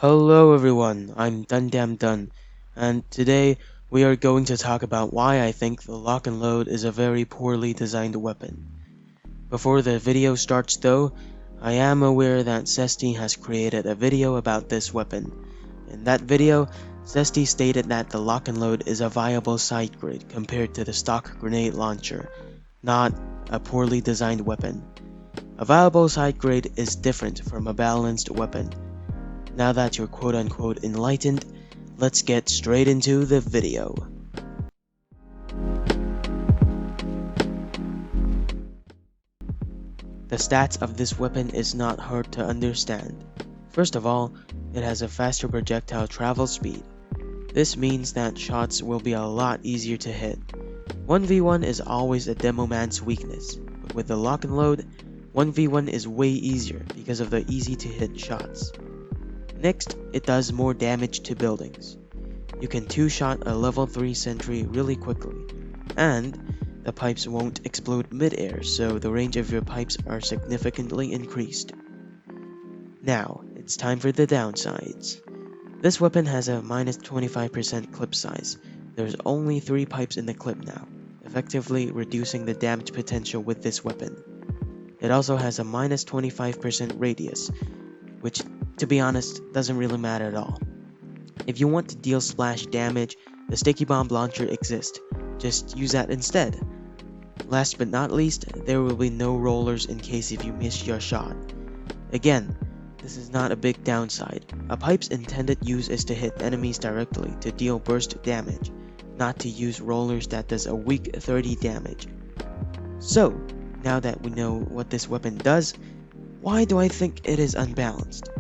Hello everyone, I'm Dun, and today we are going to talk about why I think the lock-and-load is a very poorly designed weapon. Before the video starts though, I am aware that Zesty has created a video about this weapon. In that video, Zesty stated that the lock-and-load is a viable side grade compared to the stock grenade launcher, not a poorly designed weapon. A viable side grade is different from a balanced weapon. Now that you're quote-unquote enlightened, let's get straight into the video. The stats of this weapon is not hard to understand. First of all, it has a faster projectile travel speed. This means that shots will be a lot easier to hit. 1v1 is always a demo man's weakness, but with the lock-and-load, 1v1 is way easier because of the easy to hit shots. Next, it does more damage to buildings. You can two-shot a level 3 sentry really quickly, and the pipes won't explode mid-air, so the range of your pipes are significantly increased. Now, it's time for the downsides. This weapon has a minus 25% clip size. There's only 3 pipes in the clip now, effectively reducing the damage potential with this weapon. It also has a minus 25% radius, which, to be honest, doesn't really matter at all. If you want to deal splash damage, the sticky bomb launcher exists. Just use that instead. Last but not least, there will be no rollers in case if you miss your shot. Again, this is not a big downside. A pipe's intended use is to hit enemies directly to deal burst damage, not to use rollers that does a weak 30 damage. So, now that we know what this weapon does, why do I think it is unbalanced?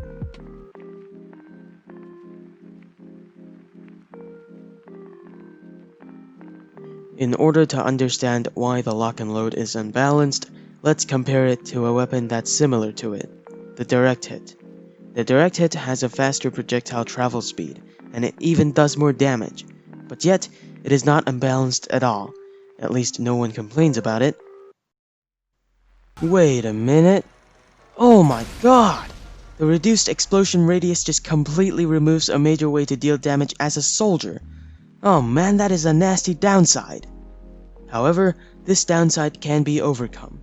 In order to understand why the lock-and-load is unbalanced, let's compare it to a weapon that's similar to it, the direct hit. The direct hit has a faster projectile travel speed, and it even does more damage, but yet it is not unbalanced at all. At least no one complains about it. Wait a minute. Oh my god! The reduced explosion radius just completely removes a major way to deal damage as a soldier. Oh man, that is a nasty downside. However, this downside can be overcome.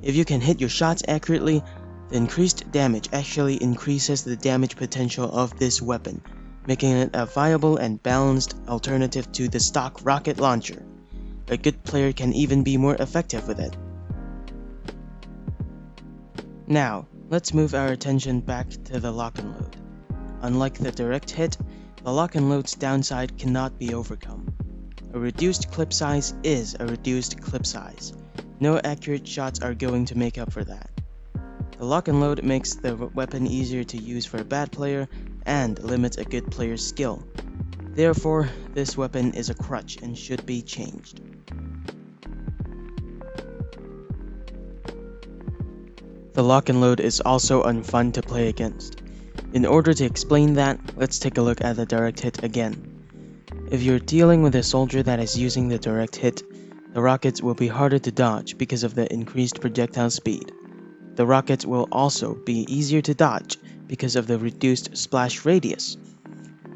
If you can hit your shots accurately, the increased damage actually increases the damage potential of this weapon, making it a viable and balanced alternative to the stock rocket launcher. A good player can even be more effective with it. Now, let's move our attention back to the lock-and-load. Unlike the direct hit, the lock-and-load's downside cannot be overcome. A reduced clip size is a reduced clip size. No accurate shots are going to make up for that. The lock-and-load makes the weapon easier to use for a bad player and limits a good player's skill. Therefore, this weapon is a crutch and should be changed. The lock-and-load is also unfun to play against. In order to explain that, let's take a look at the direct hit again. If you're dealing with a soldier that is using the direct hit, the rockets will be harder to dodge because of the increased projectile speed. The rockets will also be easier to dodge because of the reduced splash radius.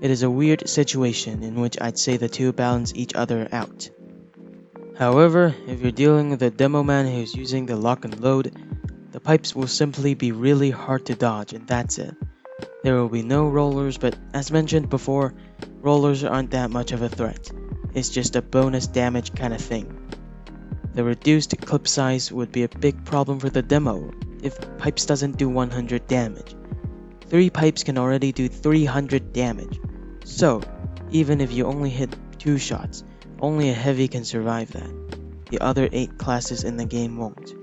It is a weird situation in which I'd say the two balance each other out. However, if you're dealing with a demo man who's using the lock-and-load, the pipes will simply be really hard to dodge and that's it. There will be no rollers, but as mentioned before, rollers aren't that much of a threat. It's just a bonus damage kind of thing. The reduced clip size would be a big problem for the demo if pipes doesn't do 100 damage. 3 pipes can already do 300 damage. So, even if you only hit 2 shots, only a heavy can survive that. The other 8 classes in the game won't.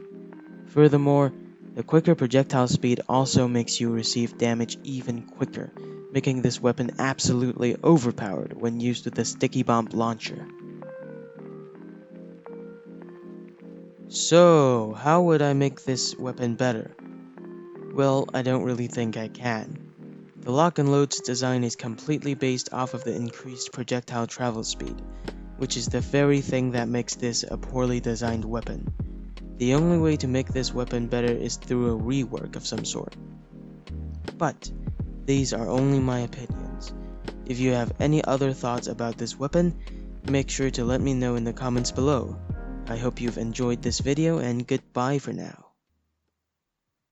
Furthermore, the quicker projectile speed also makes you receive damage even quicker, making this weapon absolutely overpowered when used with the sticky bomb launcher. So, how would I make this weapon better? Well, I don't really think I can. The lock-and-load's design is completely based off of the increased projectile travel speed, which is the very thing that makes this a poorly designed weapon. The only way to make this weapon better is through a rework of some sort. But, These are only my opinions. If you have any other thoughts about this weapon, make sure to let me know in the comments below. I hope you've enjoyed this video and goodbye for now.